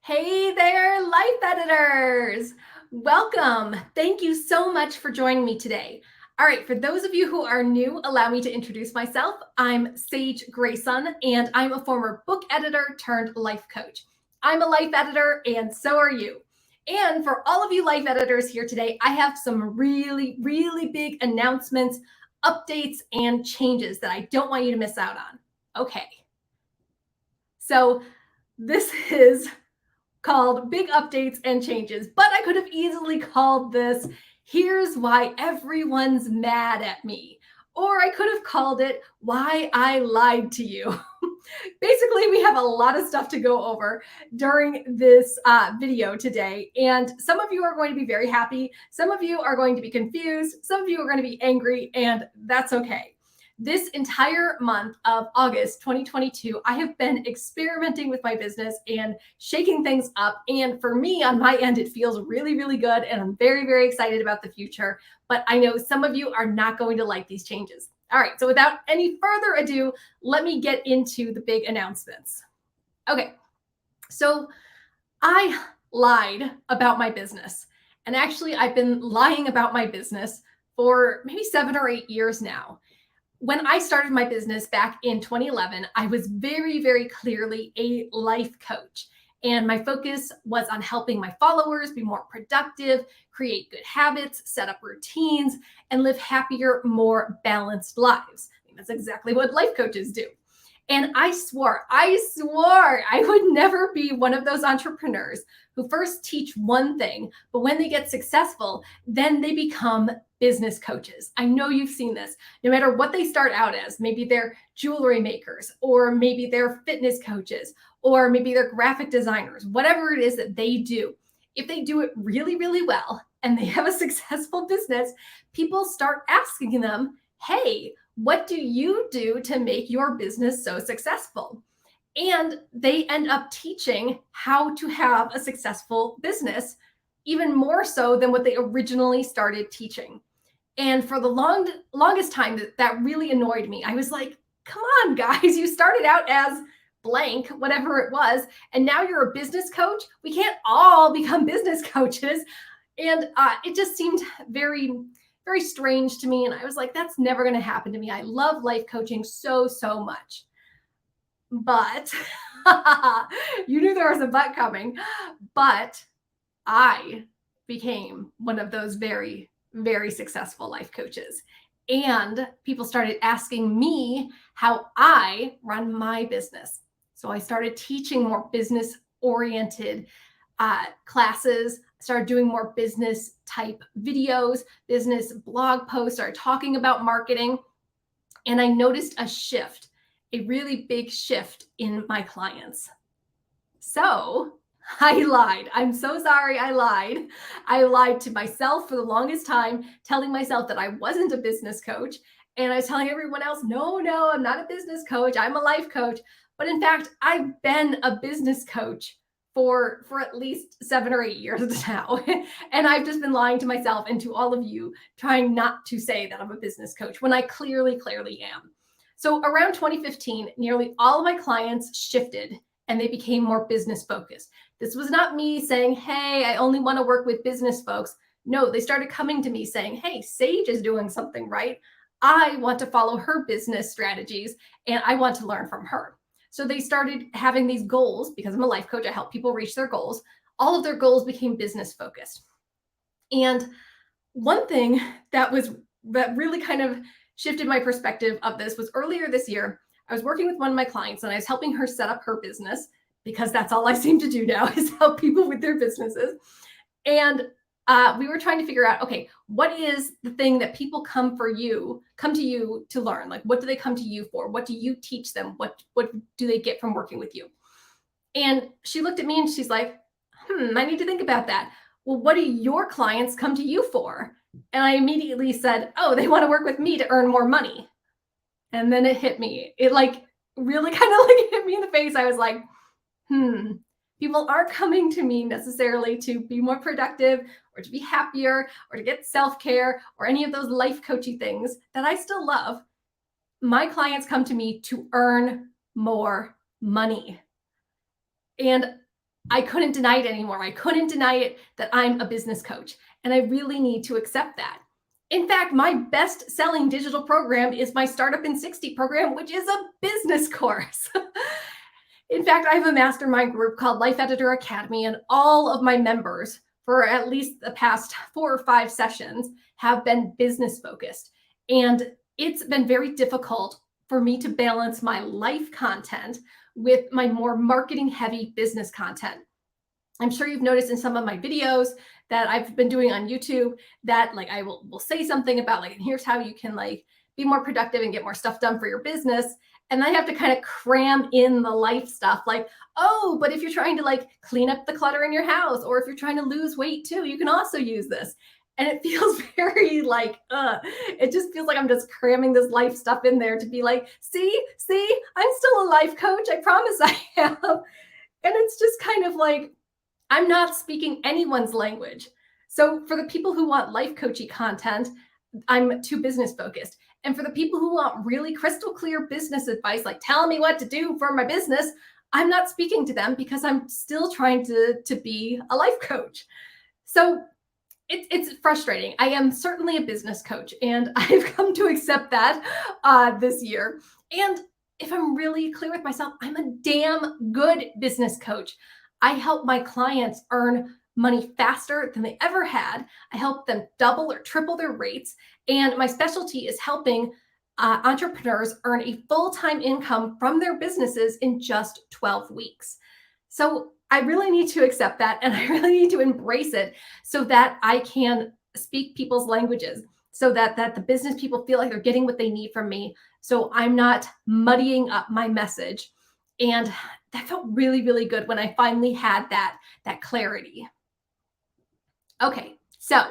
Hey there, life editors! Welcome. Thank you so much for joining me today. All right, for those of you who are new, allow me to introduce myself. I'm Sage Grayson, and I'm a former book editor turned life coach. I'm a life editor, and so are you. And for all of you life editors here today, I have some really, really big announcements, updates, and changes that I don't want you to miss out on. Okay. So this is called Big Updates and Changes, but I could have easily called this Here's Why Everyone's Mad at Me. Or I could have called it Why I Lied to You. Basically, we have a lot of stuff to go over during this video today. And some of you are going to be very happy. Some of you are going to be confused. Some of you are going to be angry, and that's okay. This entire month of August 2022, I have been experimenting with my business and shaking things up. And for me, on my end, it feels really, really good. And I'm very, very excited about the future. But I know some of you are not going to like these changes. All right, so without any further ado, let me get into the big announcements. Okay, so I lied about my business. And actually, I've been lying about my business for maybe 7 or 8 years now. When I started my business back in 2011, I was very, very clearly a life coach. And my focus was on helping my followers be more productive, create good habits, set up routines, and live happier, more balanced lives. I think that's exactly what life coaches do. And I swore I would never be one of those entrepreneurs who first teach one thing, but when they get successful, then they become business coaches. I know you've seen this. No matter what they start out as, maybe they're jewelry makers, or maybe they're fitness coaches, or maybe they're graphic designers, whatever it is that they do. If they do it really, really well and they have a successful business, people start asking them, hey, what do you do to make your business so successful? And they end up teaching how to have a successful business, even more so than what they originally started teaching. And for the longest time, that really annoyed me. I was like, come on, guys, you started out as blank, whatever it was, and now you're a business coach. We can't all become business coaches. And it just seemed very, very strange to me. And I was like, that's never going to happen to me. I love life coaching so, so much. But you knew there was a but coming. But I became one of those very, very successful life coaches. And people started asking me how I run my business. So I started teaching more business oriented classes, started doing more business type videos, business blog posts, started talking about marketing. And I noticed a shift, a really big shift in my clients. So I lied. I'm so sorry I lied. I lied to myself for the longest time, telling myself that I wasn't a business coach. And I was telling everyone else, no, I'm not a business coach. I'm a life coach. But in fact, I've been a business coach for at least 7 or 8 years now. And I've just been lying to myself and to all of you, trying not to say that I'm a business coach when I clearly am. So around 2015, nearly all of my clients shifted and they became more business focused. This was not me saying, hey, I only want to work with business folks. No, they started coming to me saying, hey, Sage is doing something right. I want to follow her business strategies and I want to learn from her. So they started having these goals. Because I'm a life coach, I help people reach their goals. All of their goals became business focused. And one thing that really kind of shifted my perspective of this was earlier this year, I was working with one of my clients and I was helping her set up her business, because that's all I seem to do now is help people with their businesses. And we were trying to figure out, okay, what is the thing that people come to you to learn? Like, what do they come to you for? What do you teach them? What do they get from working with you? And she looked at me and she's like, I need to think about that. Well, what do your clients come to you for? And I immediately said, oh, they want to work with me to earn more money. And then it hit me. It like really kind of like hit me in the face. I was like, people aren't coming to me necessarily to be more productive or to be happier or to get self-care or any of those life coachy things that I still love. My clients come to me to earn more money. And I couldn't deny it anymore. I couldn't deny it that I'm a business coach, and I really need to accept that. In fact, my best selling digital program is my Startup in 60 program, which is a business course. In fact, I have a mastermind group called Life Editor Academy, and all of my members for at least the past 4 or 5 sessions have been business focused. And it's been very difficult for me to balance my life content with my more marketing heavy business content. I'm sure you've noticed in some of my videos that I've been doing on YouTube that like I will say something about like, and here's how you can like be more productive and get more stuff done for your business. And I have to kind of cram in the life stuff like, oh, but if you're trying to like clean up the clutter in your house, or if you're trying to lose weight too, you can also use this. And it feels very like, it just feels like I'm just cramming this life stuff in there to be like, see, I'm still a life coach. I promise I am. And it's just kind of like, I'm not speaking anyone's language. So for the people who want life coachy content, I'm too business focused. And for the people who want really crystal clear business advice, like telling me what to do for my business, I'm not speaking to them because I'm still trying to be a life coach. So it's frustrating. I am certainly a business coach, and I've come to accept that this year. And if I'm really clear with myself, I'm a damn good business coach. I help my clients earn money faster than they ever had. I help them double or triple their rates. And my specialty is helping entrepreneurs earn a full-time income from their businesses in just 12 weeks. So I really need to accept that, and I really need to embrace it so that I can speak people's languages, so that the business people feel like they're getting what they need from me. So I'm not muddying up my message. And that felt really, really good when I finally had that clarity. Okay, so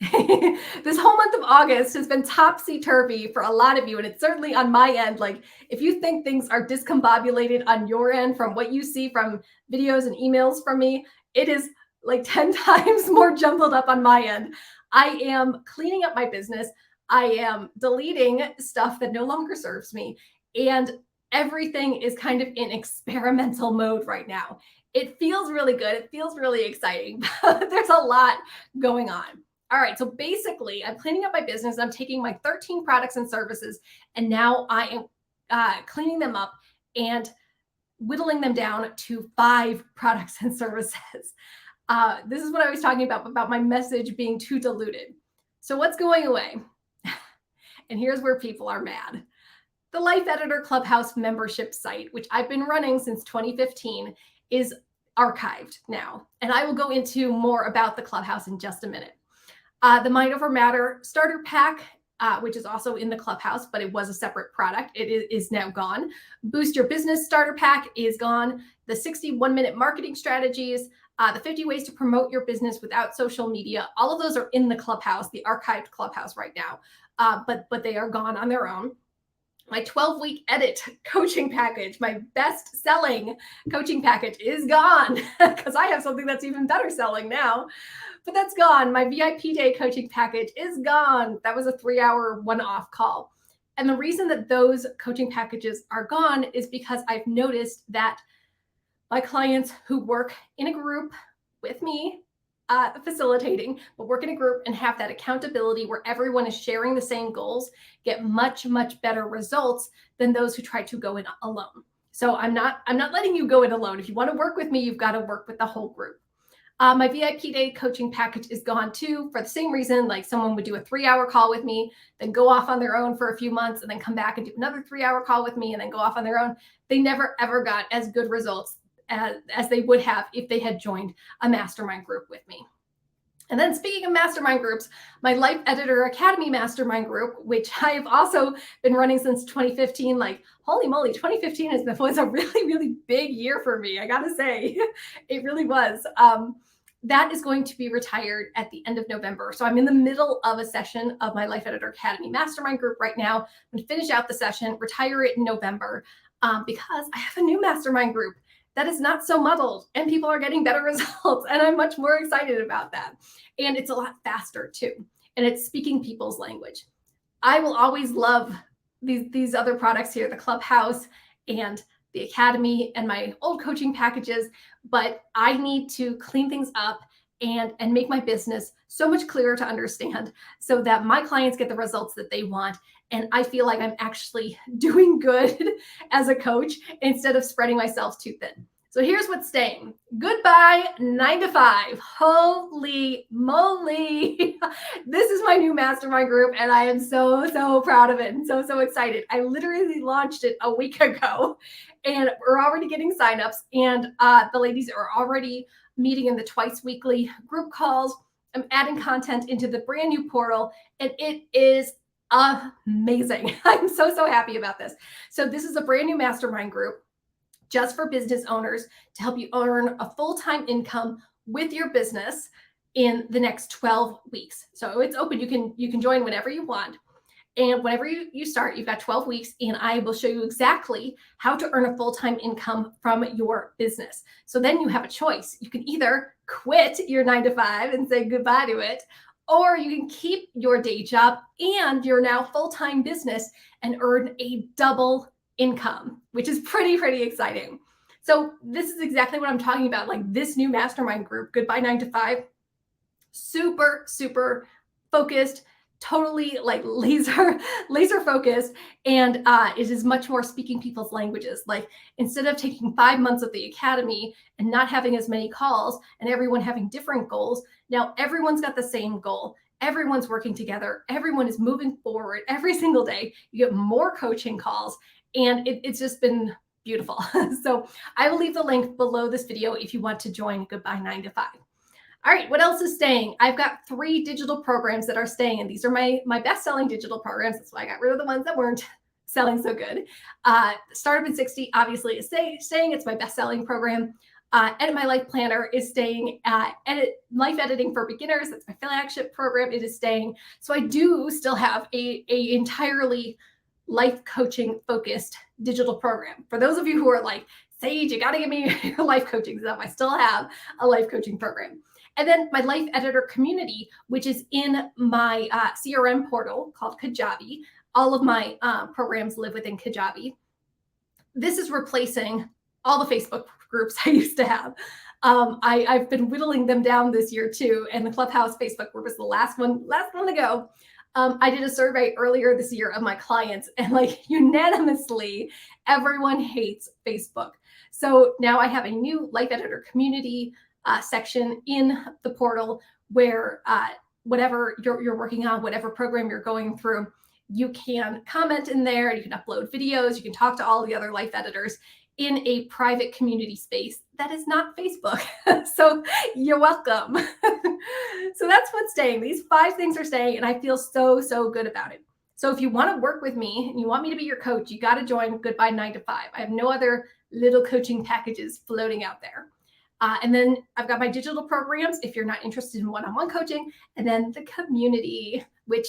this whole month of August has been topsy-turvy for a lot of you, and it's certainly on my end. Like, if you think things are discombobulated on your end from what you see from videos and emails from me, it is like 10 times more jumbled up on my end. I am cleaning up my business. I am deleting stuff that no longer serves me, and everything is kind of in experimental mode right now. It feels really good. It feels really exciting, but there's a lot going on. All right, so basically, I'm cleaning up my business. I'm taking my 13 products and services, and now I am cleaning them up and whittling them down to 5 products and services. This is what I was talking about my message being too diluted. So what's going away? And here's where people are mad. The Life Editor Clubhouse membership site, which I've been running since 2015, is archived now. And I will go into more about the Clubhouse in just a minute. The Mind Over Matter starter pack, which is also in the Clubhouse, but it was a separate product. It is now gone. Boost Your Business starter pack is gone. The 61-minute marketing strategies, the 50 ways to promote your business without social media, all of those are in the Clubhouse, the archived Clubhouse right now, but they are gone on their own. My 12-week edit coaching package, my best-selling coaching package, is gone because I have something that's even better selling now. But that's gone. My VIP day coaching package is gone. That was a 3-hour one-off call. And the reason that those coaching packages are gone is because I've noticed that my clients who work in a group with me, facilitating, but work in a group and have that accountability where everyone is sharing the same goals, get much, much better results than those who try to go in alone. So I'm not letting you go in alone. If you want to work with me, you've got to work with the whole group. My VIP day coaching package is gone too, for the same reason. Like, someone would do a 3-hour call with me, then go off on their own for a few months, and then come back and do another 3-hour call with me, and then go off on their own. They never ever got as good results as they would have if they had joined a mastermind group with me. And then, speaking of mastermind groups, my Life Editor Academy mastermind group, which I've also been running since 2015, like, holy moly, 2015 was a really, really big year for me. I gotta say, it really was. That is going to be retired at the end of November. So I'm in the middle of a session of my Life Editor Academy mastermind group right now. I'm going to finish out the session, retire it in November, because I have a new mastermind group that is not so muddled, and people are getting better results. And I'm much more excited about that. And it's a lot faster too. And it's speaking people's language. I will always love these other products here, the Clubhouse and the academy and my old coaching packages, but I need to clean things up and make my business so much clearer to understand so that my clients get the results that they want. And I feel like I'm actually doing good as a coach instead of spreading myself too thin. So here's what's staying. Goodbye, 9 to 5. Holy moly. This is my new mastermind group, and I am so proud of it and so excited. I literally launched it a week ago, and we're already getting signups, and the ladies are already meeting in the twice weekly group calls. I'm adding content into the brand new portal, and it is amazing. I'm so happy about this. So this is a brand new mastermind group just for business owners to help you earn a full-time income with your business in the next 12 weeks. So it's open. You can join whenever you want. And whenever you start, you've got 12 weeks, and I will show you exactly how to earn a full-time income from your business. So then you have a choice. You can either quit your 9 to 5 and say goodbye to it, or you can keep your day job and your now full-time business and earn a double income, which is pretty exciting. So this is exactly what I'm talking about. Like this new mastermind group, Goodbye 9 to 5, super focused, totally like laser focused, and it is much more speaking people's languages. Like instead of taking 5 months of the academy and not having as many calls and everyone having different goals, now everyone's got the same goal. Everyone's working together. Everyone is moving forward every single day. You get more coaching calls, and it's just been beautiful. So I will leave the link below this video if you want to join Goodbye 9 to 5. All right, what else is staying? I've got 3 digital programs that are staying, and these are my best-selling digital programs. That's why I got rid of the ones that weren't selling so good. Startup in 60 obviously is staying. It's my best-selling program. Edit My Life Planner is staying. Life Editing for Beginners, that's my flagship program. It is staying. So I do still have a entirely life coaching focused digital program. For those of you who are like, Sage, you got to give me your life coaching stuff, I still have a life coaching program. And then my life editor community, which is in my CRM portal called Kajabi. All of my programs live within Kajabi. This is replacing all the Facebook groups I used to have. I've been whittling them down this year too. And the Clubhouse Facebook group is the last one to go. I did a survey earlier this year of my clients, and like unanimously, everyone hates Facebook. So now I have a new life editor community section in the portal where whatever you're working on, whatever program you're going through, you can comment in there, you can upload videos, you can talk to all the other life editors in a private community space that is not Facebook. So you're welcome. So that's what's staying. These 5 things are staying, and I feel so good about it. So if you want to work with me and you want me to be your coach, you got to join Goodbye 9 to 5. I have no other little coaching packages floating out there. And then I've got my digital programs if you're not interested in one-on-one coaching, and then the community, which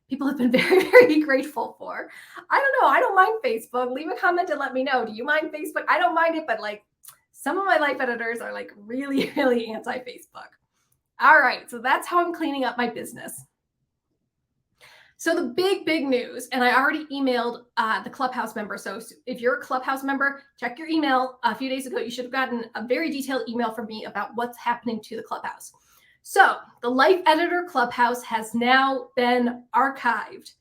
people have been very grateful for. I don't know. I don't mind Facebook. Leave a comment and let me know. Do you mind Facebook? I don't mind it, but like some of my life editors are like really anti-Facebook. All right. So that's how I'm cleaning up my business. So the big news, and I already emailed the Clubhouse member. So if you're a Clubhouse member, check your email. A few days ago, you should have gotten a very detailed email from me about what's happening to the Clubhouse. So the Life Editor Clubhouse has now been archived.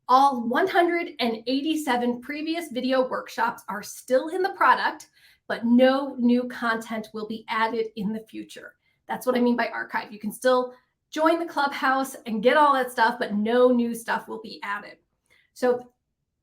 All 187 previous video workshops are still in the product, but no new content will be added in the future. That's what I mean by archive. You can still join the Clubhouse and get all that stuff, but no new stuff will be added. So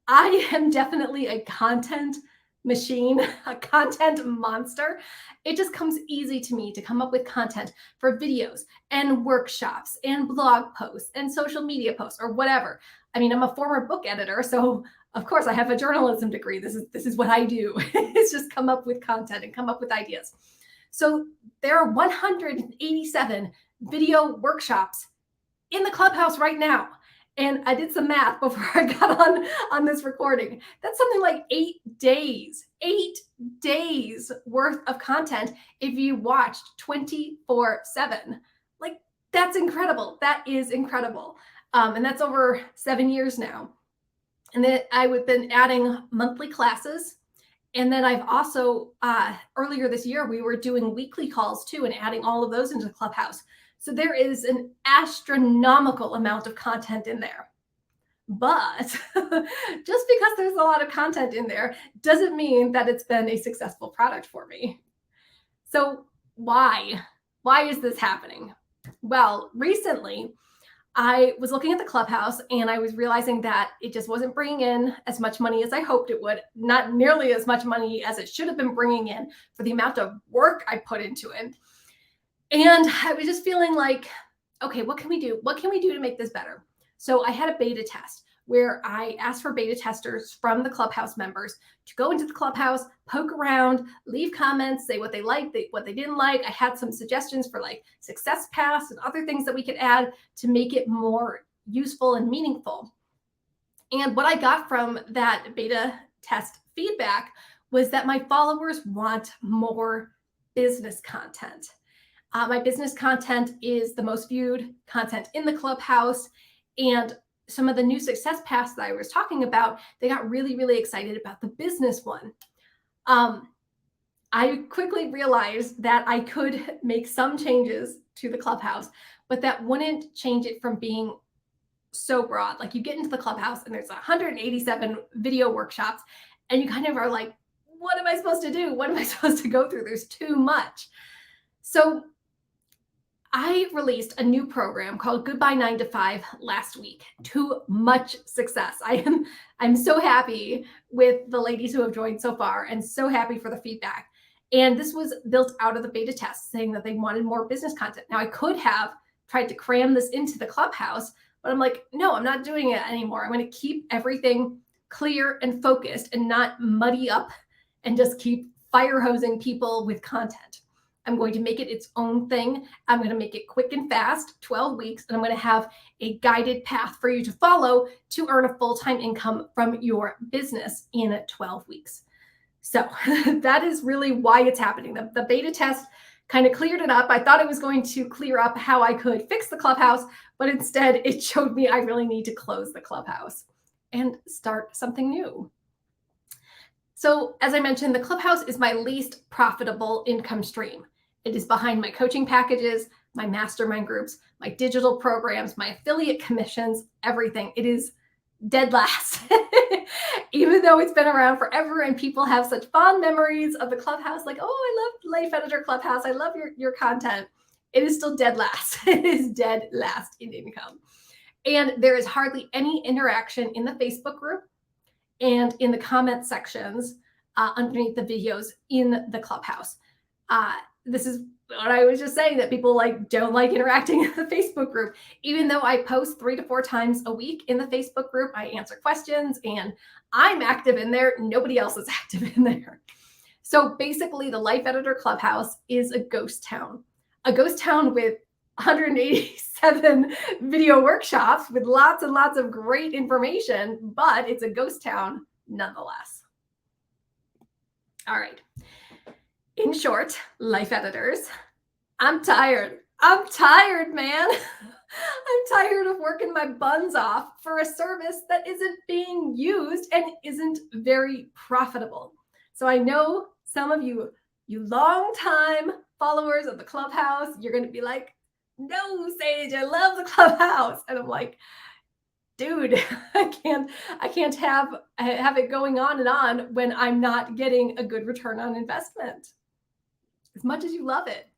I am definitely a content machine, a content monster. It just comes easy to me to come up with content for videos and workshops and blog posts and social media posts or whatever. I mean, I'm a former book editor, so of course I have a journalism degree. This is what I do. It's just come up with content and come up with ideas. So there are 187 video workshops in the Clubhouse right now. And I did some math before I got on this recording. That's something like 8 days worth of content if you watched 24/7. Like, that's incredible. That is incredible. And that's over 7 years now. And then I've been adding monthly classes And then I've also, earlier this year, we were doing weekly calls too and adding all of those into Clubhouse. So there is an astronomical amount of content in there. But just because there's a lot of content in there doesn't mean that it's been a successful product for me. So why? Why is this happening? Well, recently I was looking at the Clubhouse and I was realizing that it just wasn't bringing in as much money as I hoped it would, not nearly as much money as it should have been bringing in for the amount of work I put into it. And I was just feeling like, okay, what can we do? What can we do to make this better? So I had a beta test where I asked for beta testers from the Clubhouse members to go into the Clubhouse, poke around, leave comments, say what they liked, what they didn't like. I had some suggestions for like success paths and other things that we could add to make it more useful and meaningful. And what I got from that beta test feedback was that my followers want more business content. My business content is the most viewed content in the Clubhouse. And some of the new success paths that I was talking about, they got really, really excited about the business one. I quickly realized that I could make some changes to the Clubhouse, but that wouldn't change it from being so broad. Like you get into the Clubhouse and there's 187 video workshops and you kind of are like, what am I supposed to do? What am I supposed to go through? There's too much. So I released a new program called Goodbye 9 to 5 last week to much success. I'm so happy with the ladies who have joined so far and so happy for the feedback. And this was built out of the beta test saying that they wanted more business content. Now I could have tried to cram this into the Clubhouse, but I'm like, no, I'm not doing it anymore. I'm going to keep everything clear and focused and not muddy up and just keep fire hosing people with content. I'm going to make it its own thing. I'm going to make it quick and fast, 12 weeks, and I'm going to have a guided path for you to follow to earn a full-time income from your business in 12 weeks. So that is really why it's happening. The beta test kind of cleared it up. I thought it was going to clear up how I could fix the Clubhouse, but instead it showed me I really need to close the Clubhouse and start something new. So as I mentioned, the Clubhouse is my least profitable income stream. It is behind my coaching packages, my mastermind groups, my digital programs, my affiliate commissions, everything. It is dead last. Even though it's been around forever and people have such fond memories of the Clubhouse, like, oh, I love Life Editor Clubhouse. I love your content. It is still dead last. It is dead last in income. And there is hardly any interaction in the Facebook group and in the comment sections underneath the videos in the Clubhouse. This is what I was just saying, that people don't like interacting in the Facebook group. Even though I post 3 to 4 times a week in the Facebook group, I answer questions and I'm active in there. Nobody else is active in there. So basically the Life Editor Clubhouse is a ghost town with 187 video workshops with lots and lots of great information, but it's a ghost town nonetheless. All right. In short, Life Editors, I'm tired. I'm tired, man. I'm tired of working my buns off for a service that isn't being used and isn't very profitable. So I know some of you long-time followers of the Clubhouse, you're going to be like, no, Sage, I love the Clubhouse. And I'm like, dude, I can't have it going on and on when I'm not getting a good return on investment as much as you love it.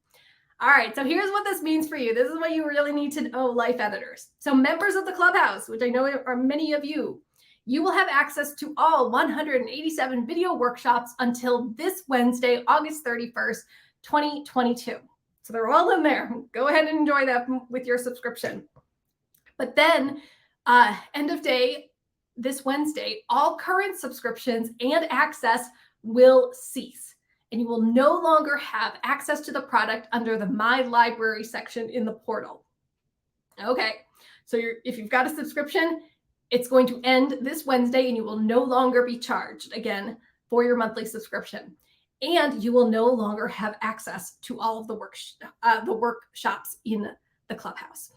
All right, so here's what this means for you. This is what you really need to know, Life Editors. So members of the Clubhouse, which I know are many of you, you will have access to all 187 video workshops until this Wednesday, August 31st, 2022. So they're all in there. Go ahead and enjoy them with your subscription. But then end of day this Wednesday, all current subscriptions and access will cease. And you will no longer have access to the product under the My Library section in the portal. Okay, so if you've got a subscription, it's going to end this Wednesday and you will no longer be charged again for your monthly subscription. And you will no longer have access to all of the workshops in the Clubhouse.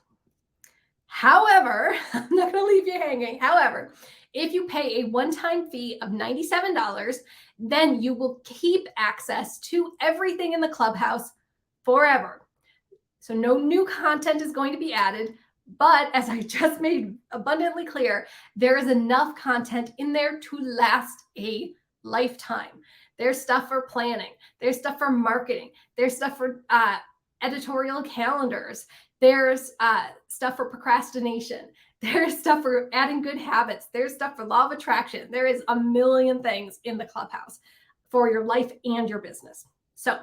However, I'm not going to leave you hanging. However, if you pay a one-time fee of $97, then you will keep access to everything in the Clubhouse forever. So no new content is going to be added, but as I just made abundantly clear, there is enough content in there to last a lifetime. There's stuff for planning. There's stuff for marketing. There's stuff for editorial calendars. There's stuff for procrastination. There's stuff for adding good habits. There's stuff for law of attraction. There is a million things in the Clubhouse for your life and your business. So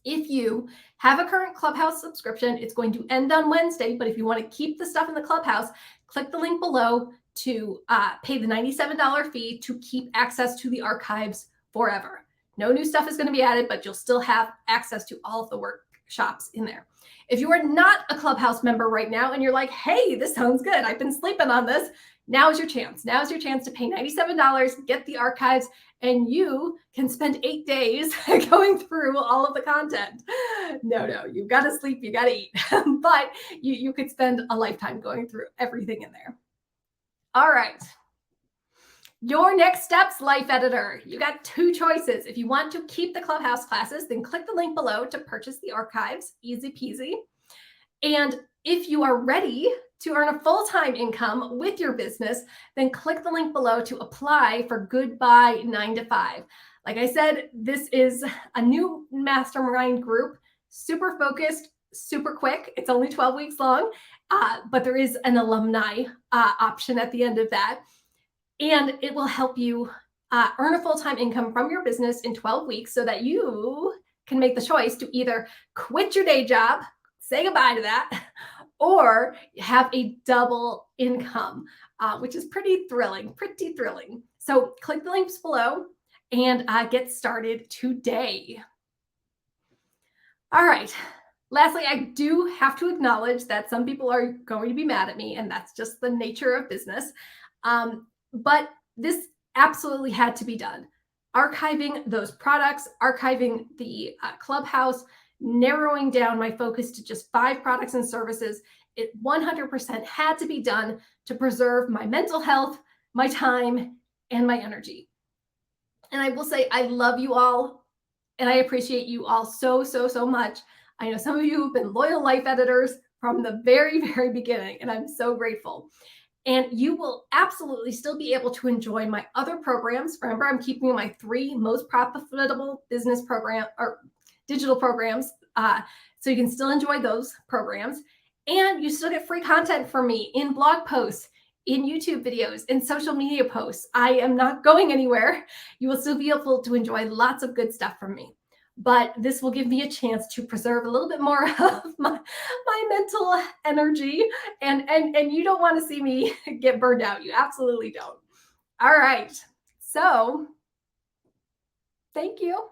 if you have a current Clubhouse subscription, it's going to end on Wednesday, but if you want to keep the stuff in the Clubhouse, click the link below to pay the $97 fee to keep access to the archives forever. No new stuff is going to be added, but you'll still have access to all of the workshops in there. If you are not a Clubhouse member right now and you're like, hey, this sounds good, I've been sleeping on this, now's your chance. Now's your chance to pay $97, get the archives, and you can spend 8 days going through all of the content. No, you've got to sleep, you got to eat, but you could spend a lifetime going through everything in there. All right. Your next steps, Life Editor. You got two choices. If you want to keep the Clubhouse classes, then click the link below to purchase the archives. Easy peasy. And if you are ready to earn a full-time income with your business, then click the link below to apply for Goodbye 9 to 5. Like I said, this is a new mastermind group, super focused, super quick. It's only 12 weeks long, but there is an alumni option at the end of that. And it will help you earn a full-time income from your business in 12 weeks so that you can make the choice to either quit your day job, say goodbye to that, or have a double income, which is pretty thrilling. So click the links below and get started today. All right. Lastly, I do have to acknowledge that some people are going to be mad at me, and that's just the nature of business. But this absolutely had to be done. Archiving those products, archiving the Clubhouse, narrowing down my focus to just 5 products and services, it 100% had to be done to preserve my mental health, my time, and my energy. And I will say, I love you all, and I appreciate you all so much. I know some of you have been loyal Life Editors from the very, very beginning, and I'm so grateful. And you will absolutely still be able to enjoy my other programs. Remember, I'm keeping my 3 most profitable business program or digital programs. So you can still enjoy those programs. And you still get free content from me in blog posts, in YouTube videos, in social media posts. I am not going anywhere. You will still be able to enjoy lots of good stuff from me. But this will give me a chance to preserve a little bit more of my mental energy. And you don't want to see me get burned out. You absolutely don't. All right. So thank you.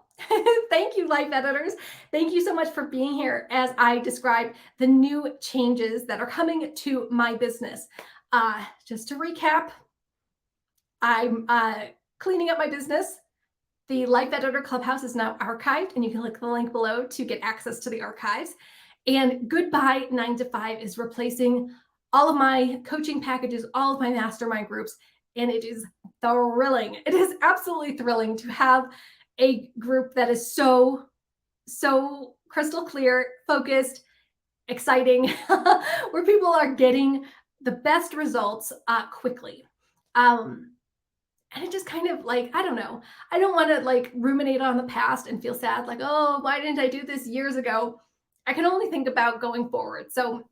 Thank you, Life Editors. Thank you so much for being here as I describe the new changes that are coming to my business. Just to recap, I'm cleaning up my business. The Life Editor Clubhouse is now archived, and you can click the link below to get access to the archives. And Goodbye 9 to 5 is replacing all of my coaching packages, all of my mastermind groups, and it is thrilling. It is absolutely thrilling to have a group that is so crystal clear, focused, exciting, where people are getting the best results quickly. And it just kind of like, I don't know. I don't want to like ruminate on the past and feel sad, like, oh, why didn't I do this years ago? I can only think about going forward. So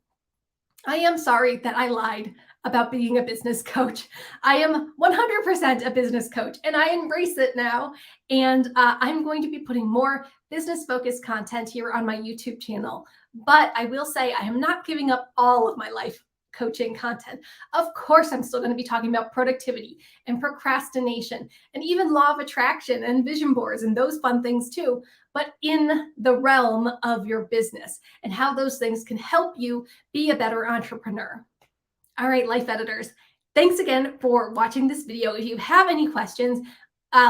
I am sorry that I lied about being a business coach. I am 100% a business coach, and I embrace it now. And I'm going to be putting more business-focused content here on my YouTube channel. But I will say I am not giving up all of my life coaching content. Of course, I'm still going to be talking about productivity and procrastination and even law of attraction and vision boards and those fun things too, but in the realm of your business and how those things can help you be a better entrepreneur. All right, Life Editors, thanks again for watching this video. If you have any questions,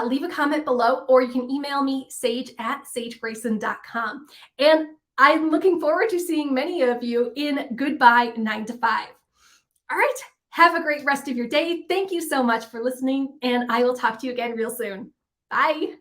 leave a comment below, or you can email me, sage@sagegrayson.com. And I'm looking forward to seeing many of you in Goodbye 9 to 5. All right. Have a great rest of your day. Thank you so much for listening, and I will talk to you again real soon. Bye.